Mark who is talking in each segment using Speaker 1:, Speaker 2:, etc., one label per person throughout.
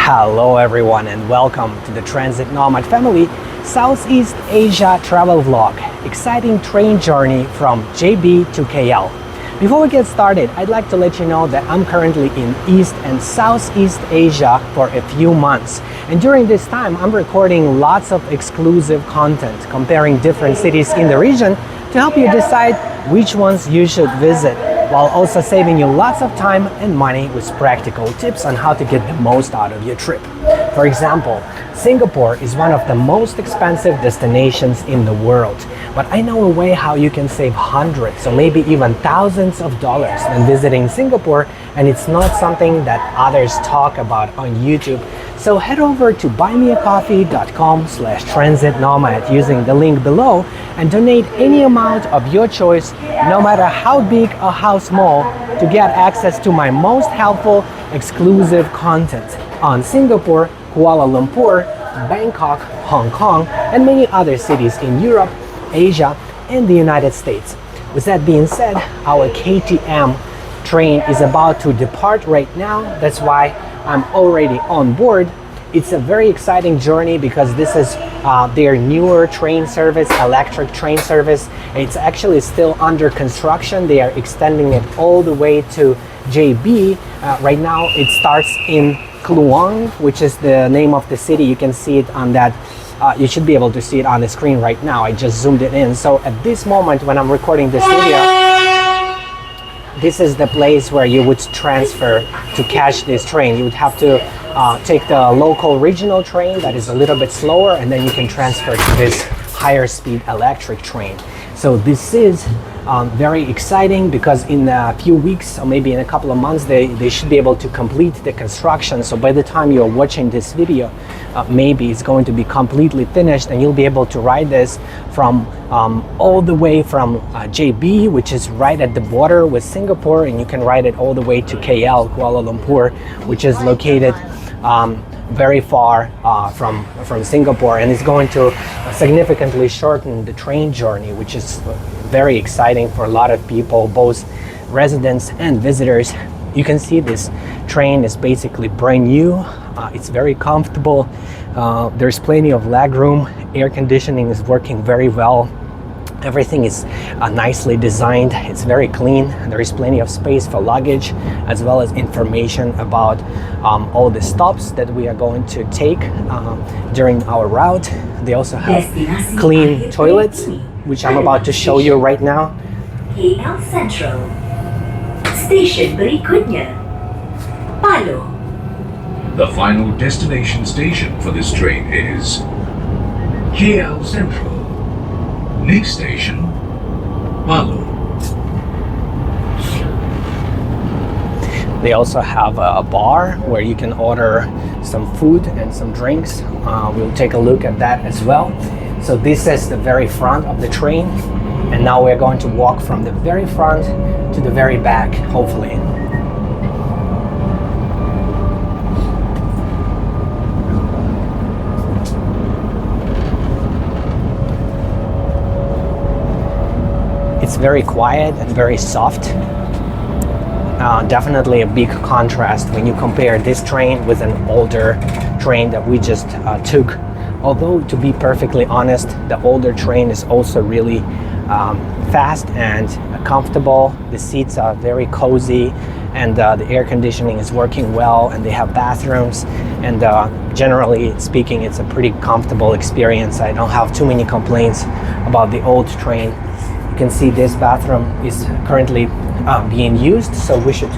Speaker 1: Hello everyone and welcome to the Transit Nomad Family Southeast Asia travel vlog. Exciting train journey from JB to KL. Before we get started, I'd like to let you know that I'm currently in East and Southeast Asia for a few months. And during this time, I'm recording lots of exclusive content comparing different cities in the region to help you decide which ones you should visit, while also saving you lots of time and money with practical tips on how to get the most out of your trip. For example, Singapore is one of the most expensive destinations in the world, but I know a way how you can save hundreds or maybe even thousands of dollars when visiting Singapore, and it's not something that others talk about on YouTube. So head over to buymeacoffee.com/transitnomad using the link below and donate any amount of your choice, no matter how big or how small, to get access to my most helpful exclusive content on Singapore, Kuala Lumpur, Bangkok, Hong Kong, and many other cities in Europe, Asia, and the United States. With that being said, our KTM train is about to depart right now. That's why I'm already on board. It's a very exciting journey because this is their newer train service, electric train service. It's actually still under construction. They are extending it all the way to JB. Right now it starts in Kluang, which is the name of the city. You can see it on that. You should be able to see it on the screen right now. I just zoomed it in. So at this moment when I'm recording this video, this is the place where you would transfer to catch this train. You would have to take the local regional train that is a little bit slower, and then you can transfer to this higher speed electric train. So this is very exciting because in a few weeks or maybe in a couple of months they should be able to complete the construction. So by the time you're watching this video, maybe it's going to be completely finished and you'll be able to ride this from all the way from JB, which is right at the border with Singapore, and you can ride it all the way to KL, Kuala Lumpur, which is located very far from Singapore, and it's going to significantly shorten the train journey, which is very exciting for a lot of people, both residents and visitors. You can see this train is basically brand new. It's very comfortable. There's plenty of leg room. Air conditioning is working very well. Everything is nicely designed. It's very clean. There is plenty of space for luggage, as well as information about all the stops that we are going to take during our route. They also have clean toilets, which I'm about to show you right now.
Speaker 2: KL Central. Station berikutnya, Bahru.
Speaker 3: The final destination station for this train is KL Central. Next station, Bahru.
Speaker 1: They also have a bar where you can order some food and some drinks. We'll take a look at that as well. So this is the very front of the train, and now we're going to walk from the very front to the very back, hopefully. It's very quiet and very soft. Definitely a big contrast when you compare this train with an older train that we just took. Although, to be perfectly honest, the older train is also really fast and comfortable. The seats are very cozy, and the air conditioning is working well, and they have bathrooms, and generally speaking, it's a pretty comfortable experience. I don't have too many complaints about the old train. You can see this bathroom is currently being used, so we should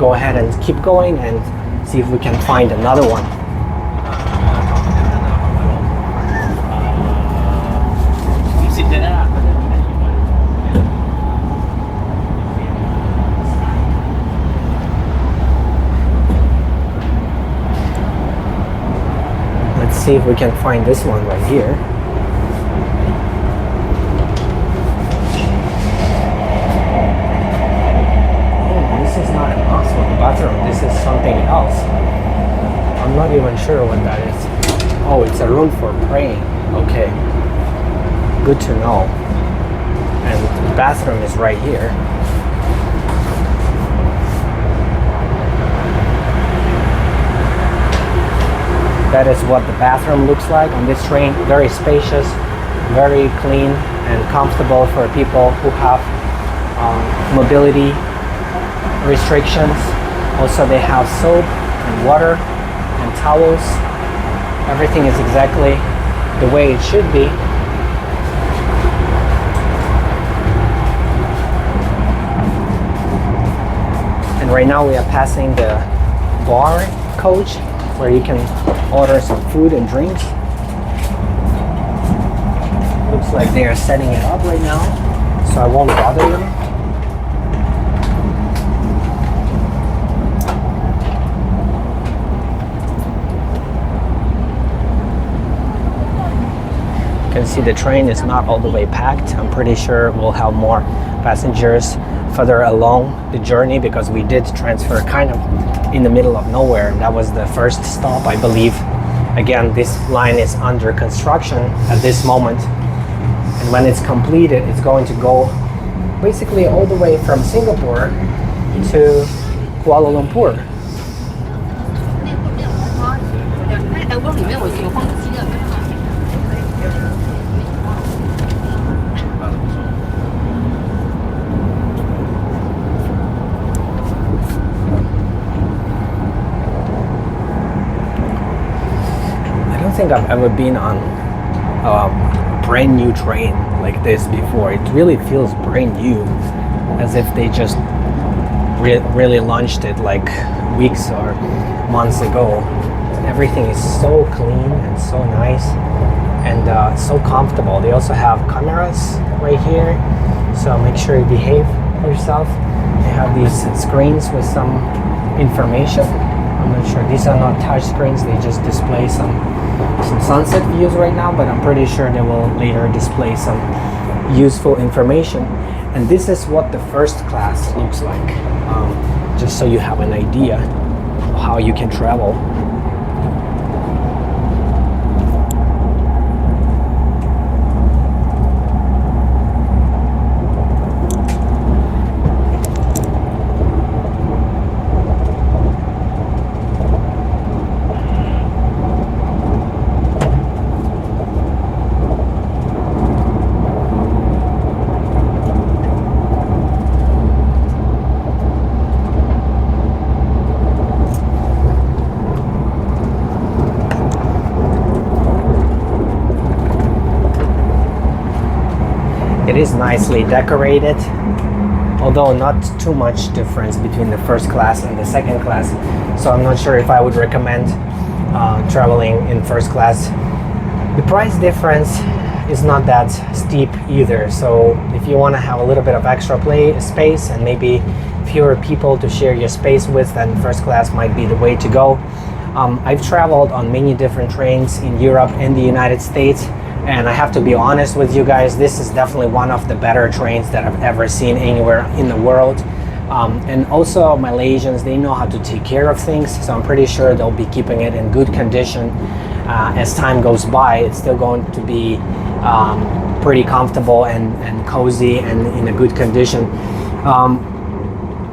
Speaker 1: go ahead and keep going and see if we can find another one. Let's see if we can find this one right here. Bathroom. This is something else. I'm not even sure what that is. Oh, it's a room for praying. Okay, good to know. And the bathroom is right here. That is what the bathroom looks like on this train. Very spacious, very clean and comfortable for people who have mobility restrictions. Also, they have soap and water and towels. Everything is exactly the way it should be. And right now we are passing the bar coach where you can order some food and drinks. Looks like they are setting it up right now, so I won't bother you. You can see the train is not all the way packed. I'm pretty sure we'll have more passengers further along the journey because we did transfer kind of in the middle of nowhere. That was the first stop, I believe. Again, this line is under construction at this moment, and when it's completed, it's going to go basically all the way from Singapore to Kuala Lumpur. I don't think I've ever been on a brand new train like this before. It really feels brand new, as if they just really launched it like weeks or months ago. Everything is so clean and so nice and so comfortable. They also have cameras right here, so make sure you behave yourself. They have these screens with some information. I'm not sure, these are not touch screens, they just display some sunset views right now, but I'm pretty sure they will later display some useful information. And this is what the first class looks like, just so you have an idea of how you can travel. It is nicely decorated, although not too much difference between the first class and the second class, so I'm not sure if I would recommend traveling in first class. The price difference is not that steep either, so if you want to have a little bit of extra space and maybe fewer people to share your space with, then first class might be the way to go. I've traveled on many different trains in Europe and the United States, and I have to be honest with you guys, this is definitely one of the better trains that I've ever seen anywhere in the world. And also Malaysians, they know how to take care of things, so I'm pretty sure they'll be keeping it in good condition. As time goes by, it's still going to be pretty comfortable and cozy and in a good condition.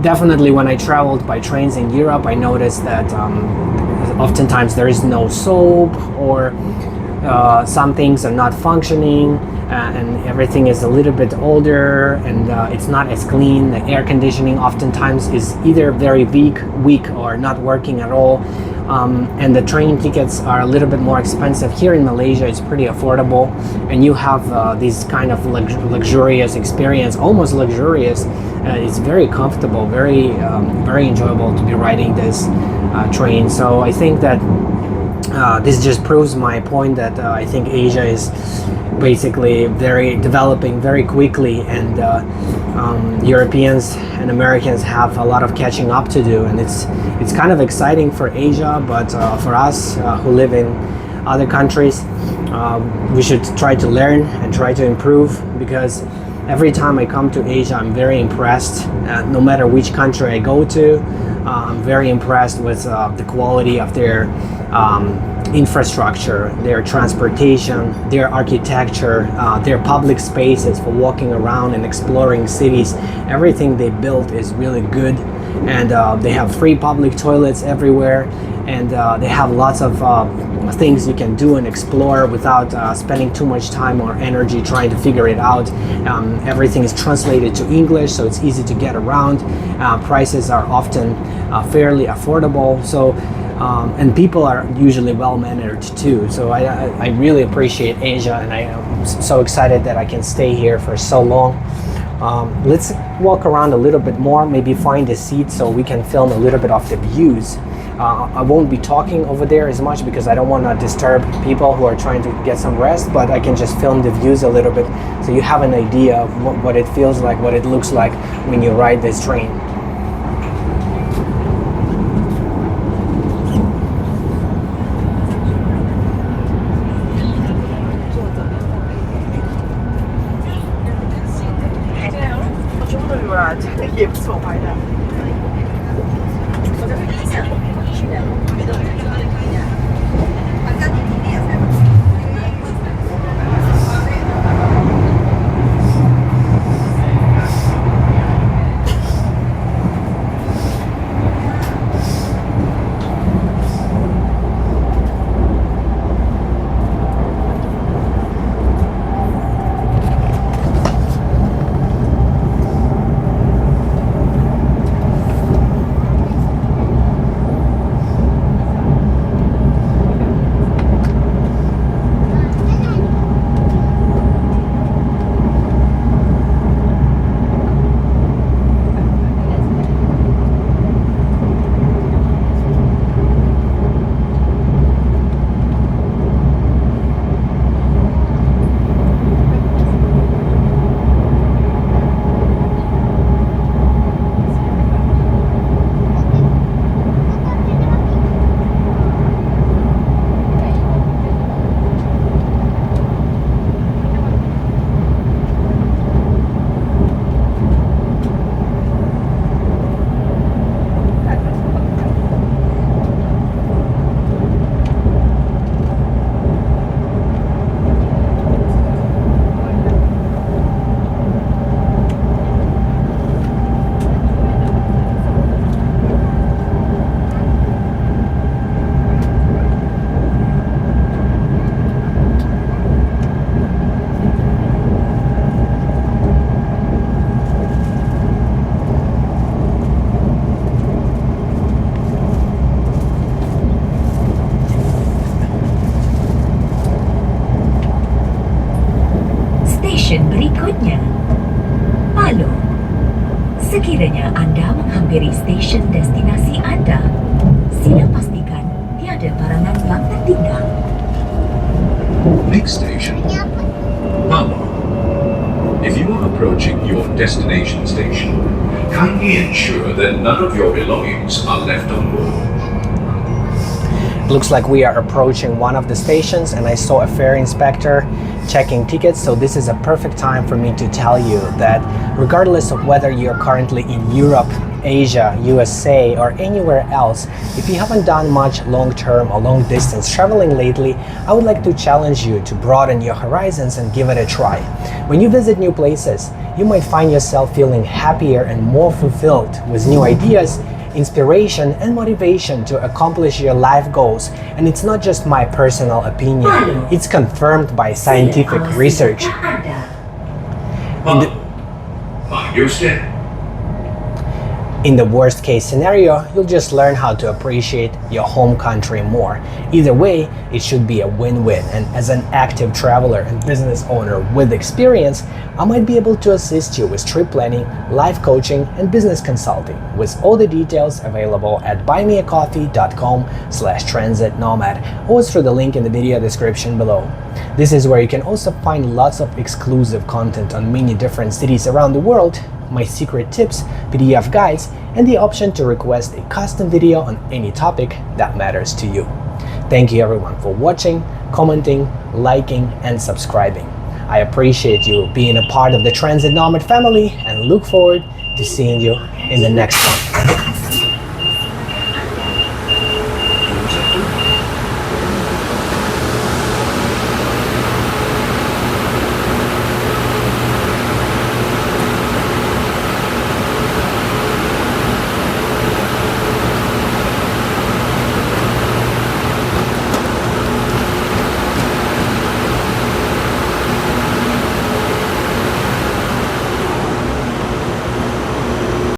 Speaker 1: Definitely when I traveled by trains in Europe, I noticed that oftentimes there is no soap, or some things are not functioning, and everything is a little bit older, and it's not as clean. The air conditioning oftentimes is either very weak or not working at all, and the train tickets are a little bit more expensive. Here in Malaysia it's pretty affordable, and you have this kind of luxurious experience, almost luxurious. It's very comfortable, very enjoyable to be riding this train. So I think that this just proves my point that I think Asia is basically developing very quickly, and Europeans and Americans have a lot of catching up to do, and it's kind of exciting for Asia, but for us who live in other countries, we should try to learn and try to improve, because every time I come to Asia I'm very impressed. No matter which country I go to, I'm very impressed with the quality of their infrastructure, their transportation, their architecture, their public spaces for walking around and exploring cities. Everything they built is really good. and they have free public toilets everywhere, and they have lots of things you can do and explore without spending too much time or energy trying to figure it out. Everything is translated to English, so it's easy to get around. Prices are often fairly affordable, so and people are usually well-mannered too. So I really appreciate Asia, and I am so excited that I can stay here for so long. Let's walk around a little bit more, maybe find a seat so we can film a little bit of the views. I won't be talking over there as much because I don't want to disturb people who are trying to get some rest, but I can just film the views a little bit so you have an idea of what it feels like, what it looks like when you ride this train.
Speaker 2: Stesen berikutnya, Bahru. Sekiranya Anda menghampiri stesen destinasi Anda, sila pastikan tiada barangan yang tertinggal.
Speaker 3: Next station, Bahru. If you are approaching your destination station, kindly ensure that none of your belongings are left on board.
Speaker 1: Looks like we are approaching one of the stations, and I saw a fare inspector checking tickets, so this is a perfect time for me to tell you that regardless of whether you're currently in Europe, Asia, USA, or anywhere else, if you haven't done much long-term or long-distance traveling lately, I would like to challenge you to broaden your horizons and give it a try. When you visit new places, you might find yourself feeling happier and more fulfilled with new ideas, inspiration, and motivation to accomplish your life goals. And it's not just my personal opinion, it's confirmed by scientific research. In the worst case scenario, you'll just learn how to appreciate your home country more. Either way, it should be a win-win, and as an active traveler and business owner with experience, I might be able to assist you with trip planning, life coaching, and business consulting, with all the details available at buymeacoffee.com/transitnomad or through the link in the video description below. This is where you can also find lots of exclusive content on many different cities around the world, my secret tips, PDF guides, and the option to request a custom video on any topic that matters to you. Thank you everyone for watching, commenting, liking, and subscribing. I appreciate you being a part of the Transit Nomad family and look forward to seeing you in the next one.